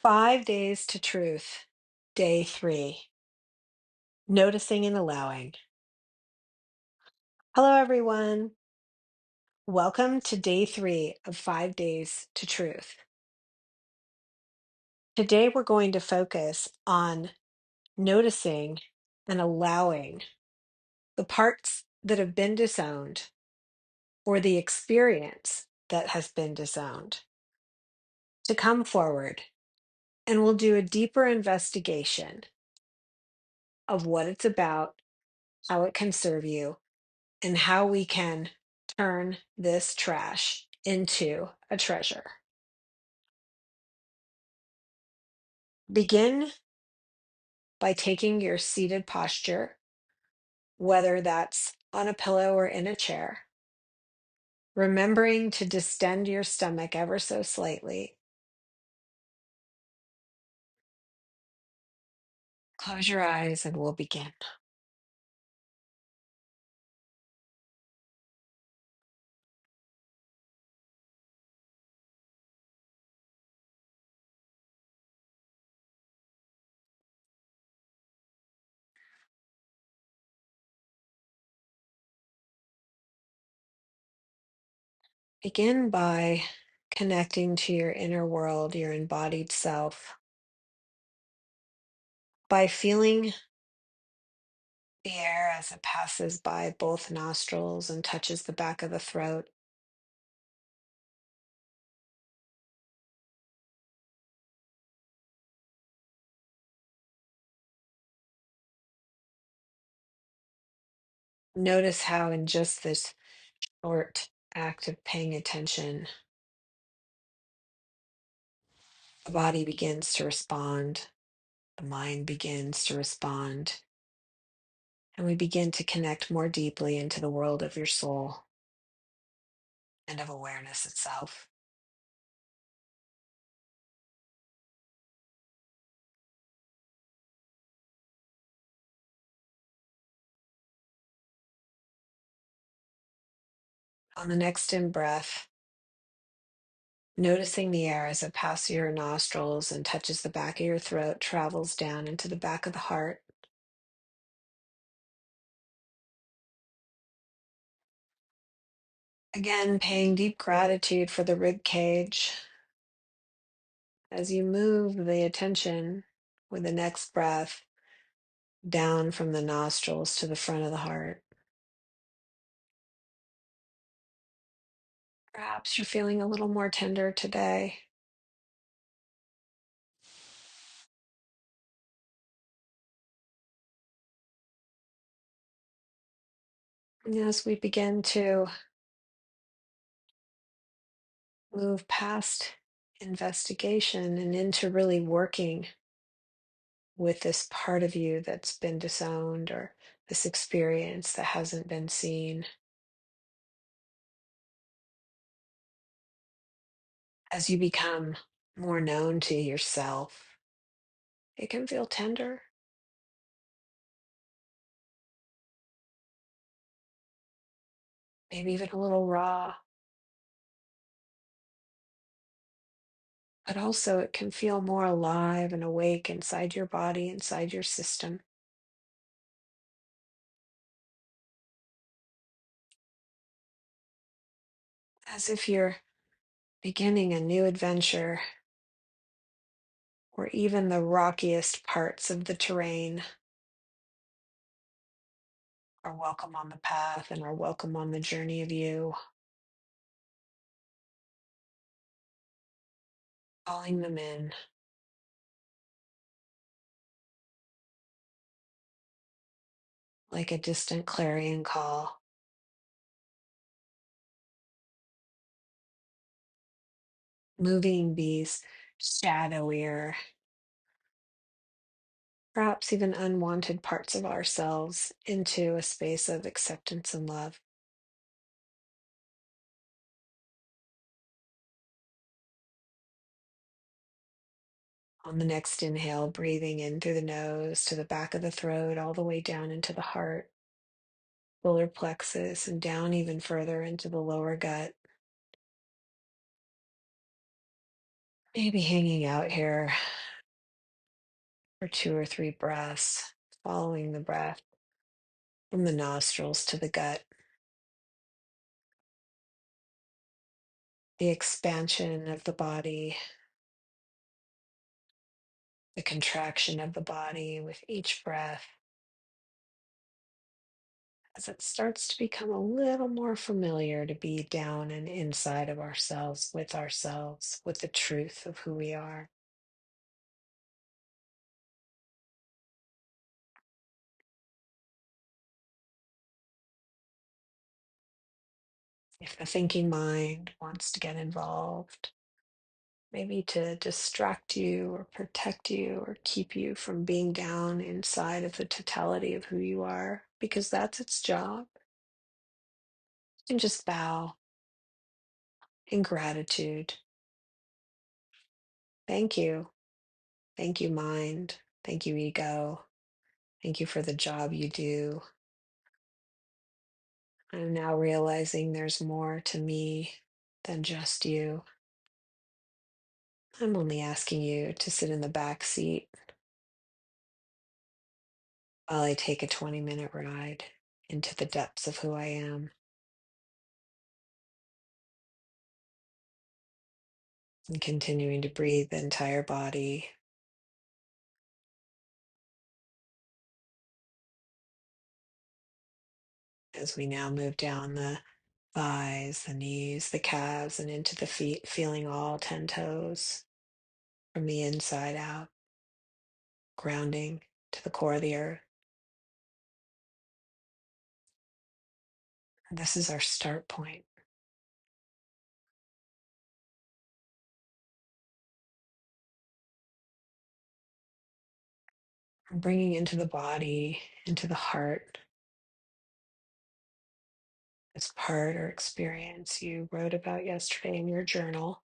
5 days to truth, day 3, noticing and allowing. Hello, everyone. Welcome to day 3 of 5 days to truth. Today, we're going to focus on noticing and allowing the parts that have been disowned or the experience that has been disowned to come forward, and we'll do a deeper investigation of what it's about, how it can serve you, and how we can turn this trash into a treasure. Begin by taking your seated posture, whether that's on a pillow or in a chair, remembering to distend your stomach ever so slightly. Close your eyes and we'll begin. Begin by connecting to your inner world, your embodied self, by feeling the air as it passes by both nostrils and touches the back of the throat. Notice how, in just this short act of paying attention, the body begins to respond, the mind begins to respond, and we begin to connect more deeply into the world of your soul and of awareness itself. On the next in breath, noticing the air as it passes your nostrils and touches the back of your throat, travels down into the back of the heart. Again, paying deep gratitude for the rib cage as you move the attention with the next breath down from the nostrils to the front of the heart. Perhaps you're feeling a little more tender today. And as we begin to move past investigation and into really working with this part of you that's been disowned or this experience that hasn't been seen, as you become more known to yourself, it can feel tender, maybe even a little raw, but also it can feel more alive and awake inside your body, inside your system, as if you're beginning a new adventure where even the rockiest parts of the terrain are welcome on the path and are welcome on the journey of you, calling them in like a distant clarion call, moving these shadowier, perhaps even unwanted parts of ourselves into a space of acceptance and love. On the next inhale, breathing in through the nose to the back of the throat, all the way down into the heart, solar plexus, and down even further into the lower gut. Maybe hanging out here for 2 or 3 breaths, following the breath from the nostrils to the gut, the expansion of the body, the contraction of the body with each breath as it starts to become a little more familiar to be down and inside of ourselves, with the truth of who we are. If the thinking mind wants to get involved, maybe to distract you or protect you or keep you from being down inside of the totality of who you are, because that's its job, you can just bow in gratitude. Thank you. Thank you, mind. Thank you, ego. Thank you for the job you do. I'm now realizing there's more to me than just you. I'm only asking you to sit in the back seat while I take a 20-minute ride into the depths of who I am, and continuing to breathe the entire body as we now move down the thighs, the knees, the calves, and into the feet, feeling all 10 toes from the inside out, grounding to the core of the earth. And this is our start point. Bringing into the body, into the heart, this part or experience you wrote about yesterday in your journal.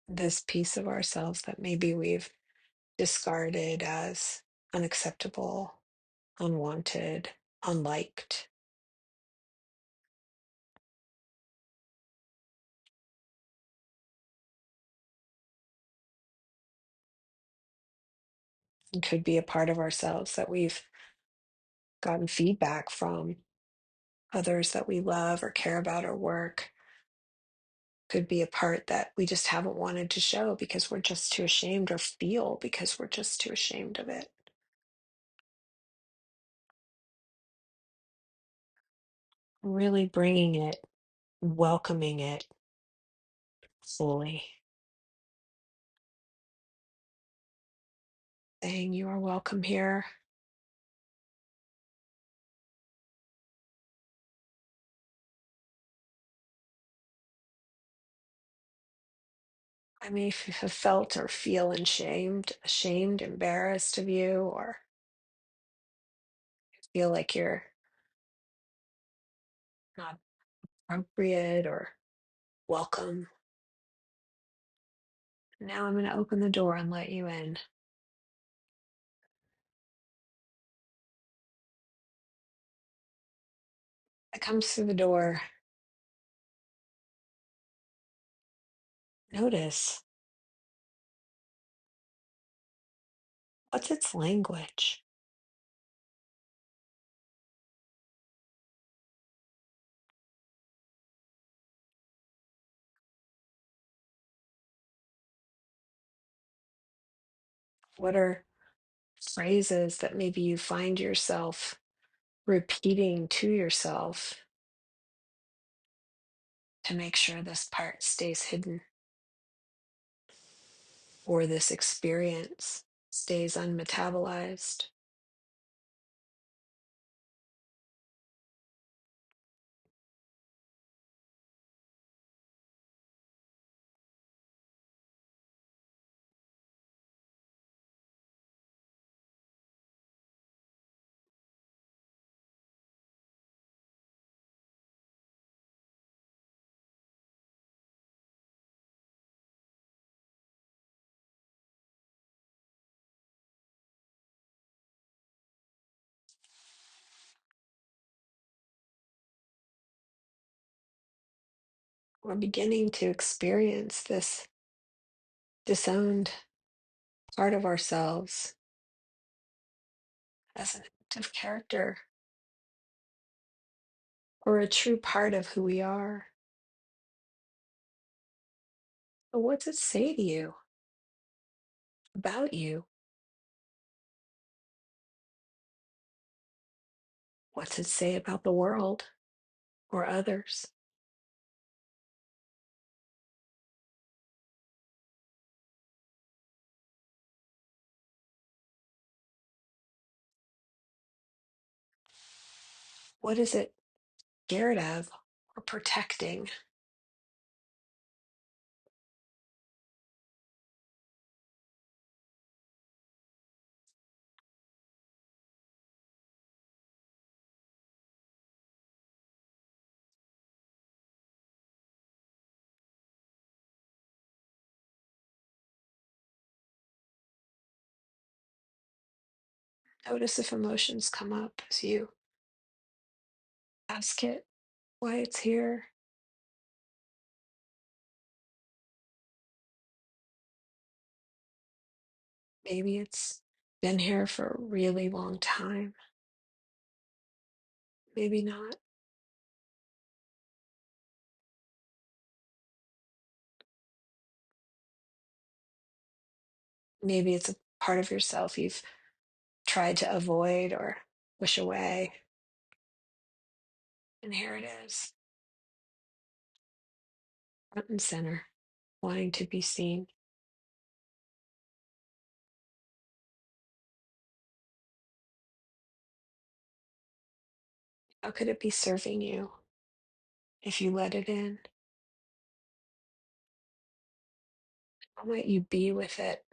This piece of ourselves that maybe we've discarded as unacceptable, unwanted, unliked. It could be a part of ourselves that we've gotten feedback from others that we love or care about or work. Could be a part that we just haven't wanted to show because we're just too ashamed, or feel because we're just too ashamed of it. Really bringing it, welcoming it fully, saying, "You are welcome here." I may have felt or feel ashamed, embarrassed of you, or feel like you're not appropriate or welcome. Now I'm going to open the door and let you in. It comes through the door. Notice, what's its language? What are phrases that maybe you find yourself repeating to yourself to make sure this part stays hidden, or this experience stays unmetabolized? We're beginning to experience this disowned part of ourselves as an active character or a true part of who we are. But what's it say to you about you? What's it say about the world or others? What is it scared of or protecting? Notice if emotions come up as you ask it why it's here. Maybe it's been here for a really long time. Maybe not. Maybe it's a part of yourself you've tried to avoid or wish away. And here it is, front and center, wanting to be seen. How could it be serving you if you let it in? How might you be with it?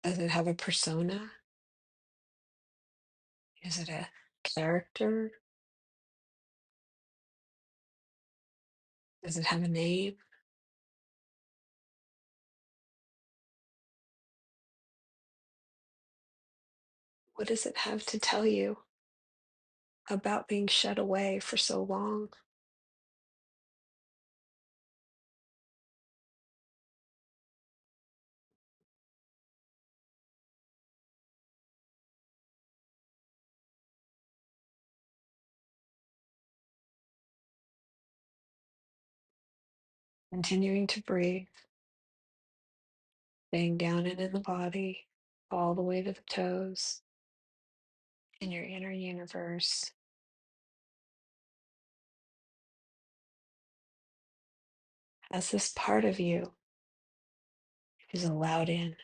Does it have a persona? Is it a character? Does it have a name? What does it have to tell you about being shut away for so long? Continuing to breathe, staying down and in the body, all the way to the toes, in your inner universe, as this part of you is allowed in.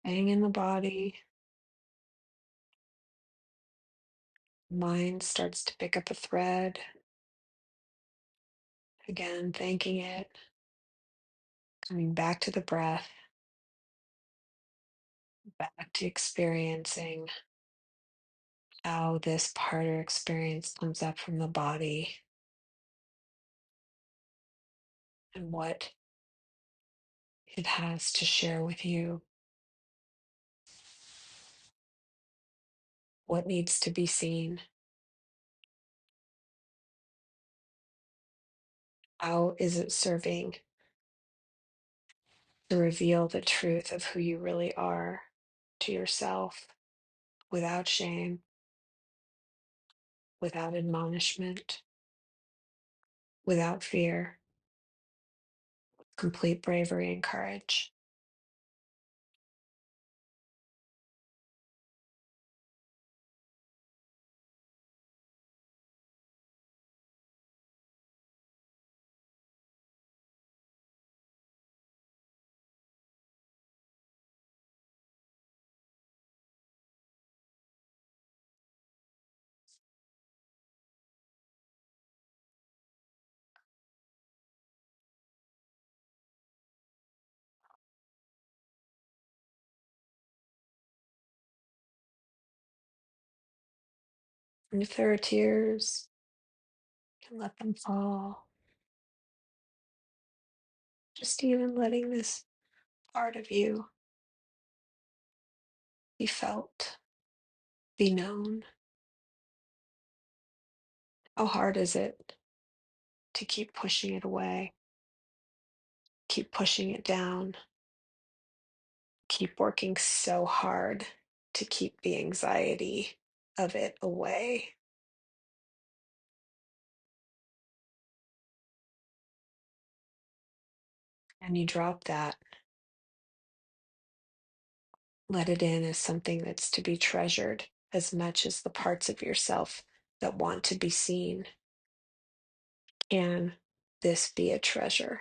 Staying in the body, mind starts to pick up a thread. Again, thanking it, coming back to the breath, back to experiencing how this part or experience comes up from the body and what it has to share with you, what needs to be seen, how is it serving to reveal the truth of who you really are to yourself without shame, without admonishment, without fear, complete bravery and courage. And if there are tears, you can let them fall. Just even letting this part of you be felt, be known. How hard is it to keep pushing it away, keep pushing it down, keep working so hard to keep the anxiety of it away? And you drop that, let it in as something that's to be treasured as much as the parts of yourself that want to be seen. Can this be a treasure?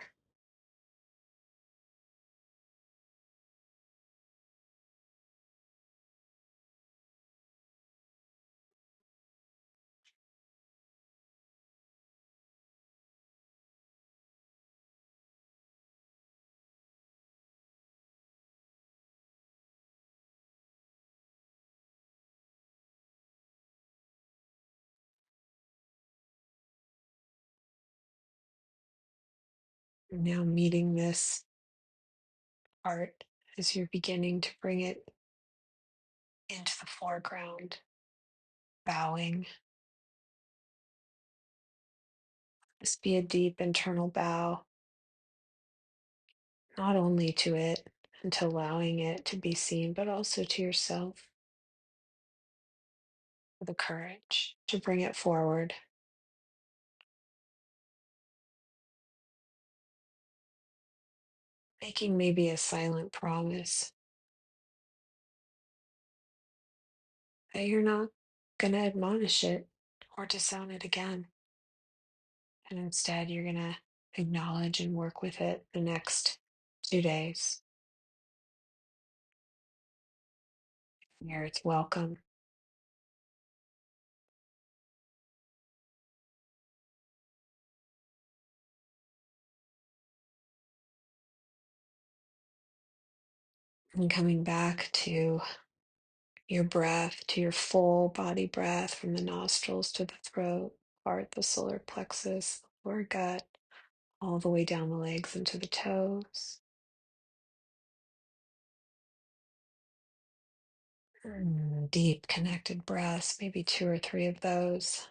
Now meeting this part as you're beginning to bring it into the foreground, bowing. This be a deep internal bow, not only to it and to allowing it to be seen, but also to yourself for the courage to bring it forward, making maybe a silent promise that you're not going to admonish it or disown it again. And instead, you're going to acknowledge and work with it the next 2 days. Here it's welcome. And coming back to your breath, to your full body breath from the nostrils to the throat, heart, the solar plexus, lower gut, all the way down the legs into the toes. Deep connected breaths, maybe 2 or 3 of those.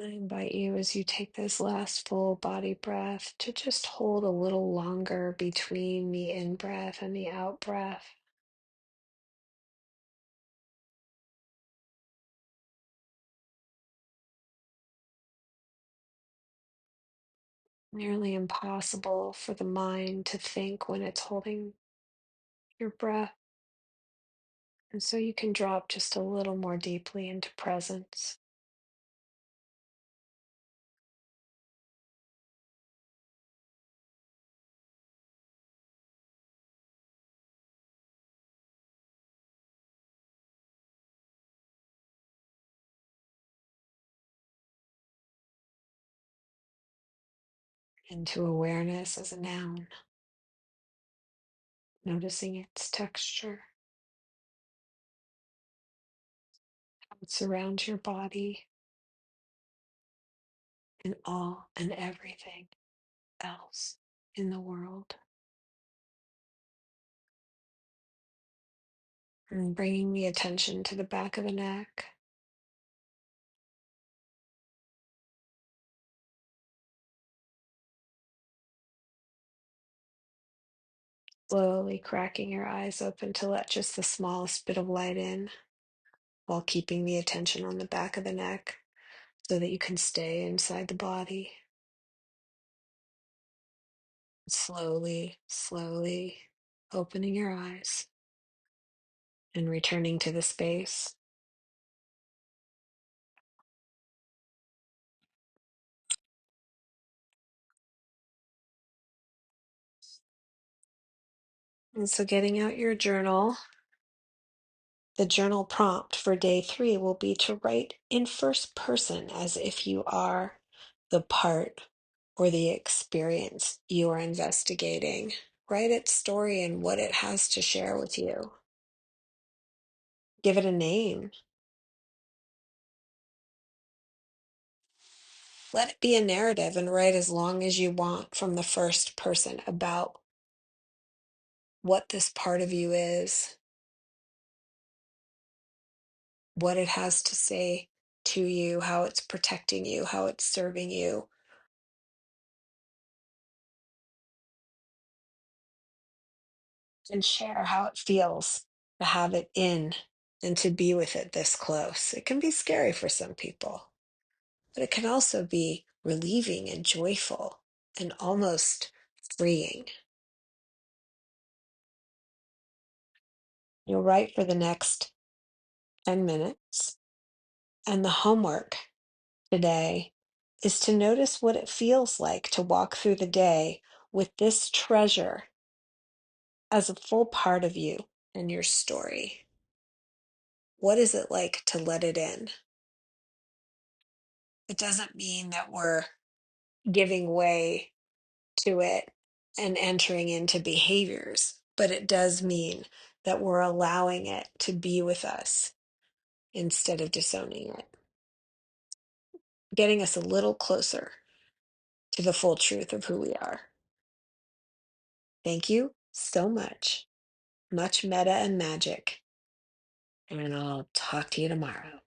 I invite you as you take this last full body breath to just hold a little longer between the in breath and the out breath. Nearly impossible for the mind to think when it's holding your breath. And so you can drop just a little more deeply into presence. into awareness as a noun, noticing its texture, how it surrounds your body and all and everything else in the world. And bringing the attention to the back of the neck, slowly cracking your eyes open to let just the smallest bit of light in while keeping the attention on the back of the neck so that you can stay inside the body. Slowly, slowly opening your eyes and returning to the space. And so, getting out your journal, the journal prompt for day 3 will be to write in first person as if you are the part or the experience you are investigating. Write its story and what it has to share with you. Give it a name. Let it be a narrative and write as long as you want from the first person about what this part of you is, what it has to say to you, how it's protecting you, how it's serving you. And share how it feels to have it in and to be with it this close. It can be scary for some people, but it can also be relieving and joyful and almost freeing. You'll write for the next 10 minutes, and the homework today is to notice what it feels like to walk through the day with this treasure as a full part of you and your story. What is it like to let it in? It doesn't mean that we're giving way to it and entering into behaviors, but it does mean that we're allowing it to be with us instead of disowning it, getting us a little closer to the full truth of who we are. Thank you so much. Much meta and magic. And I'll talk to you tomorrow.